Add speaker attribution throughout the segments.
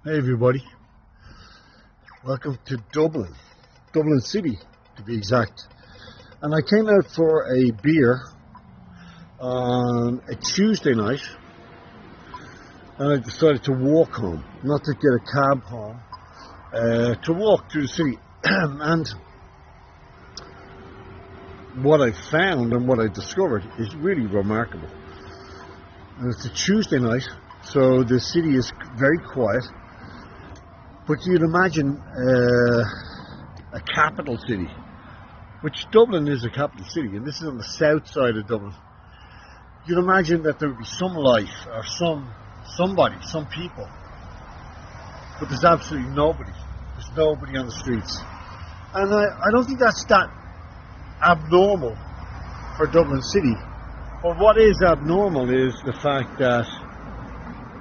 Speaker 1: Hey everybody, welcome to Dublin City to be exact. And I came out for a beer on a Tuesday night and I decided to walk home, not to get a cab home, to walk through the city. And what I found and what I discovered is really remarkable. And it's a Tuesday night, so the city is very quiet. But you'd imagine a capital city, which Dublin is a capital city, and this is on the south side of Dublin. You'd imagine that there would be some life or somebody, some people, but there's absolutely nobody. There's nobody on the streets, and I don't think that's that abnormal for Dublin City. But what is abnormal is the fact that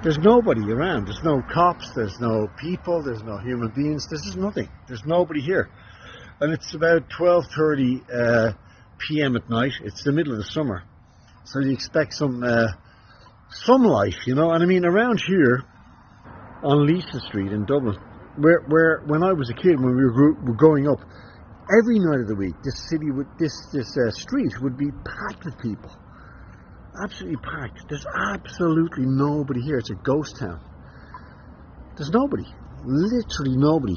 Speaker 1: there's nobody around. There's no cops, there's no people, there's no human beings, there's just nothing. There's nobody here. And it's about 12:30 p.m. at night. It's the middle of the summer. So you expect some life, you know. And I mean, around here on Leesa Street in Dublin, where when I was a kid, when we were growing up, every night of the week, this street would be packed with people. Absolutely packed. There's absolutely nobody here. It's a ghost town. There's nobody. Literally nobody.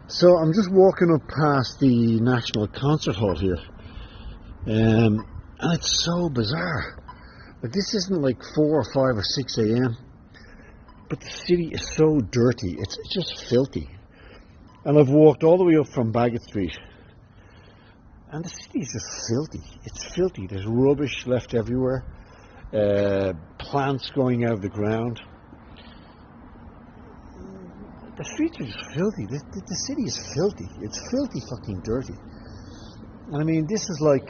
Speaker 1: So I'm just walking up past the National Concert Hall here. And it's so bizarre. But this isn't like 4 or 5 or 6 a.m. But the city is so dirty. It's just filthy. And I've walked all the way up from Baggot Street. And the city is just filthy. It's filthy. There's rubbish left everywhere. Plants growing out of the ground. The streets are just filthy. The city is filthy. It's filthy fucking dirty. And I mean, this is like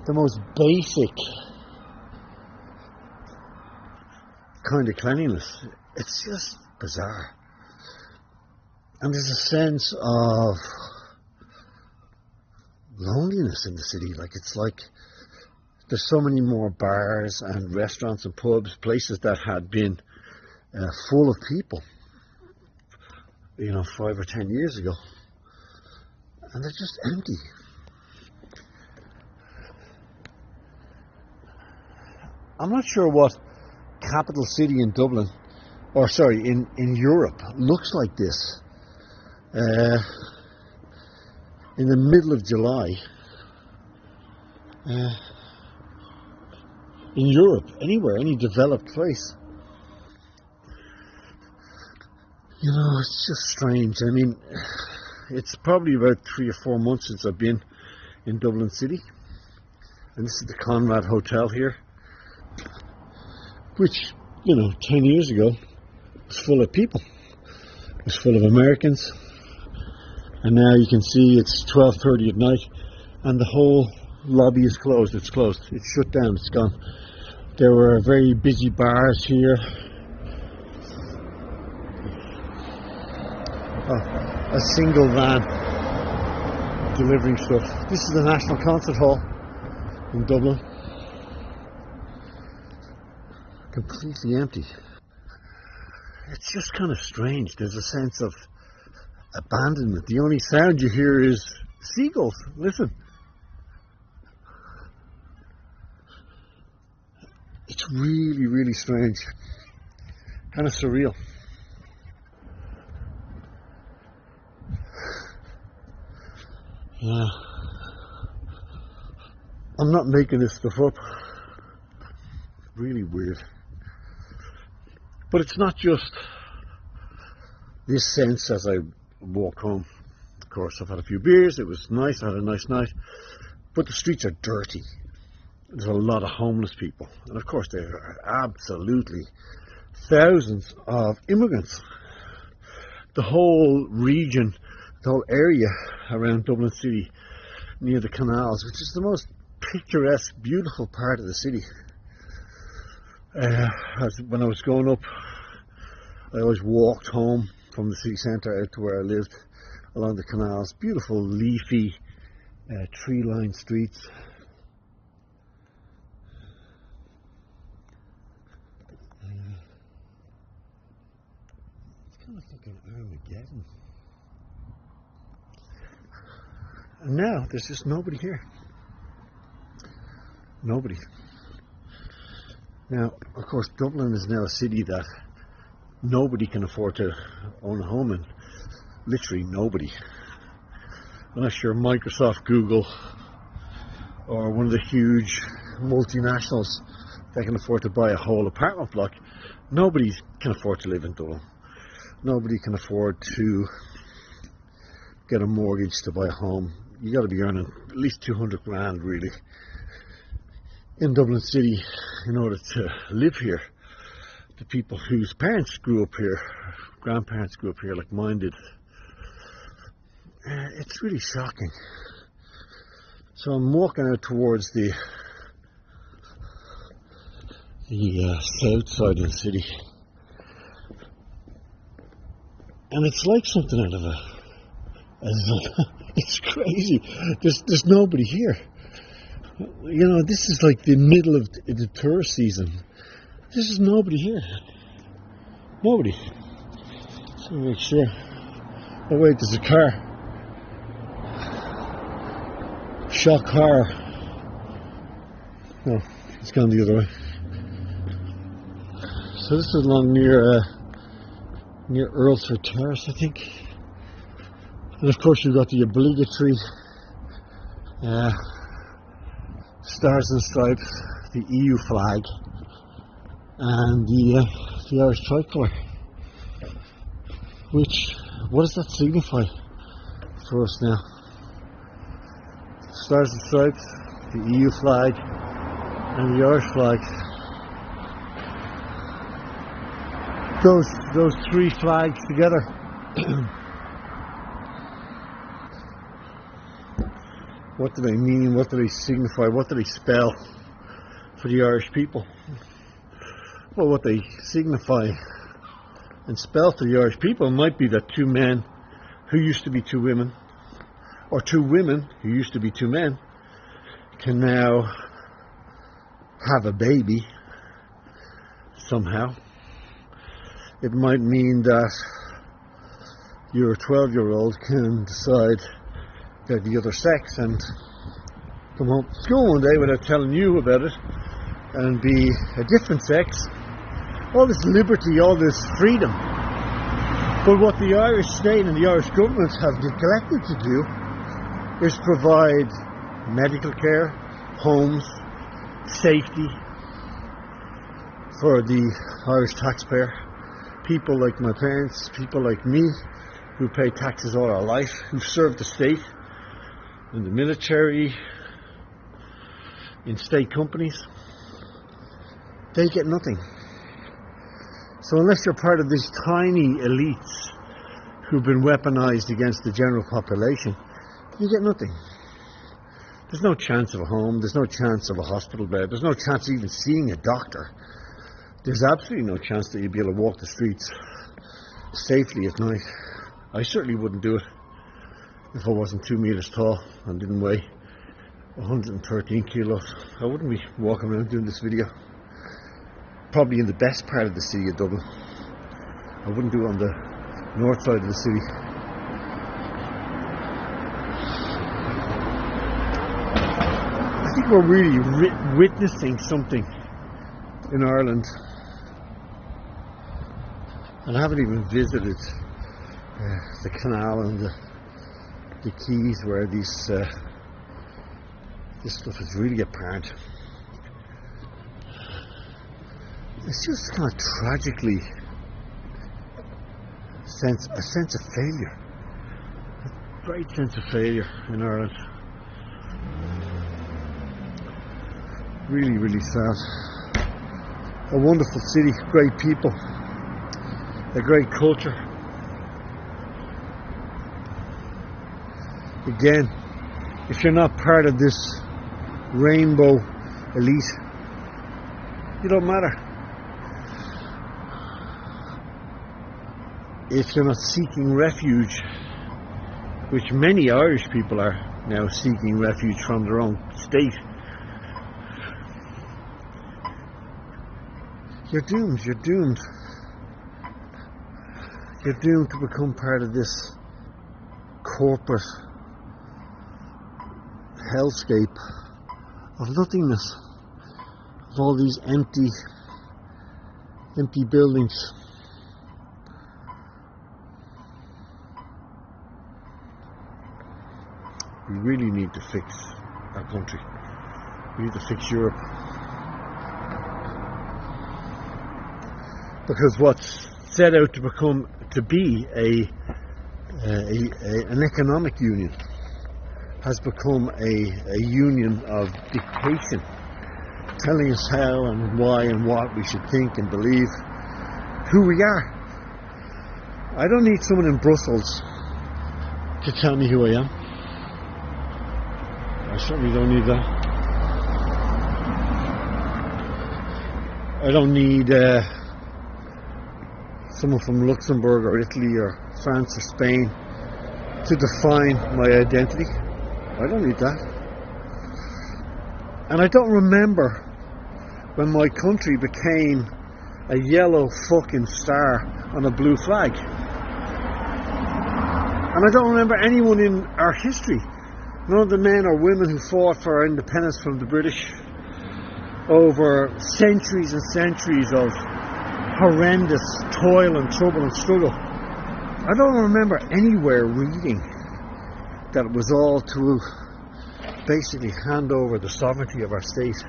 Speaker 1: the most basic kind of cleanliness. It's just bizarre. And there's a sense of loneliness in the city. It's like there's so many more bars and restaurants and pubs, places that had been full of people, 5 or 10 years ago, and they're just empty. I'm not sure what capital city in Dublin, or sorry, in Europe looks like this. In the middle of July, in Europe, anywhere, any developed place. It's just strange. I mean, it's probably about 3 or 4 months since I've been in Dublin City. And this is the Conrad Hotel here, which, 10 years ago was full of people. It was full of Americans. And now you can see it's 12:30 at night and the whole lobby is closed. It's closed. It's shut down. It's gone. There were very busy bars here. A single van delivering stuff. This is the National Concert Hall in Dublin. Completely empty. It's just kind of strange. There's a sense of abandonment. The only sound you hear is seagulls. Listen. It's really, really strange. Kind of surreal. Yeah. I'm not making this stuff up. Really weird. But it's not just this sense as I walk home. Of course, I've had a few beers. It was nice. I had a nice night. But the streets are dirty. There's a lot of homeless people. And of course, there are absolutely thousands of immigrants. The whole region, the whole area around Dublin City, near the canals, which is the most picturesque, beautiful part of the city. When I was growing up, I always walked home from the city centre out to where I lived along the canals. Beautiful, leafy, tree-lined streets. kind of fucking Armageddon. And now there's just nobody here. Nobody. Now, of course, Dublin is now a city that nobody can afford to own a home in. Literally nobody. Unless you're Microsoft, Google, or one of the huge multinationals that can afford to buy a whole apartment block. Nobody can afford to live in Dublin. Nobody can afford to get a mortgage to buy a home. You got to be earning at least 200 grand really in Dublin City in order to live here. The people whose parents grew up here, grandparents grew up here like mine did. It's really shocking. So I'm walking out towards the south side of the city, and it's like something out of it's crazy. There's nobody here. You know, this is like the middle of the tourist season. There's just nobody here. Nobody. So make sure. Oh wait, there's a car. Shock horror. No, it's gone the other way. So this is along near Earlsford Terrace, I think. And of course you've got the obligatory Stars and Stripes, the EU flag, and the Irish tricolour. Which, what does that signify for us now? Stars and Stripes, the EU flag, and the Irish flag. Those three flags together. What do they mean? What do they signify? What do they spell for the Irish people? Well, what they signify and spell for the Irish people might be that two men who used to be two women, or two women who used to be two men, can now have a baby somehow. It might mean that your 12-year-old can decide they're the other sex and come home from school one day without telling you about it and be a different sex. All this liberty, all this freedom. But what the Irish state and the Irish government have neglected to do is provide medical care, homes, safety for the Irish taxpayer. People like my parents, people like me, who pay taxes all our life, who serve the state in the military, in state companies, they get nothing. So unless you're part of these tiny elites who've been weaponized against the general population, you get nothing. There's no chance of a home, there's no chance of a hospital bed, there's no chance of even seeing a doctor. There's absolutely no chance that you'd be able to walk the streets safely at night. I certainly wouldn't do it if I wasn't 2 meters tall and didn't weigh 113 kilos. I wouldn't be walking around doing this video. Probably in the best part of the city of Dublin. I wouldn't do it on the north side of the city. I think we're really witnessing something in Ireland. And I haven't even visited the canal and the quays where this stuff is really apparent. It's just kind of tragically a sense of failure, a great sense of failure in Ireland. Really, really sad. A wonderful city, great people, a great culture. Again, if you're not part of this rainbow elite, you don't matter. If you're not seeking refuge, which many Irish people are now seeking refuge from their own state, you're doomed, you're doomed. you're doomed to become part of this corporate hellscape of nothingness, of all these empty buildings. We really need to fix our country. We need to fix Europe. Because what's set out to be an economic union has become a union of dictation, telling us how and why and what we should think and believe, who we are. I don't need someone in Brussels to tell me who I am. I certainly don't need that. I don't need someone from Luxembourg or Italy or France or Spain to define my identity. I don't need that. And I don't remember when my country became a yellow fucking star on a blue flag. And I don't remember anyone in our history, none of the men or women who fought for our independence from the British over centuries and centuries of horrendous toil and trouble and struggle. I don't remember anywhere reading that it was all to basically hand over the sovereignty of our state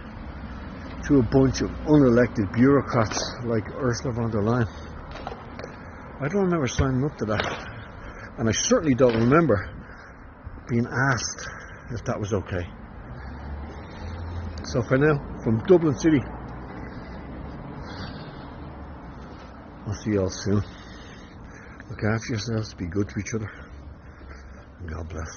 Speaker 1: to a bunch of unelected bureaucrats like Ursula von der Leyen. I don't remember signing up to that. And I certainly don't remember being asked if that was okay. So for now, from Dublin City, I'll see you all soon. Look after yourselves, be good to each other, and God bless.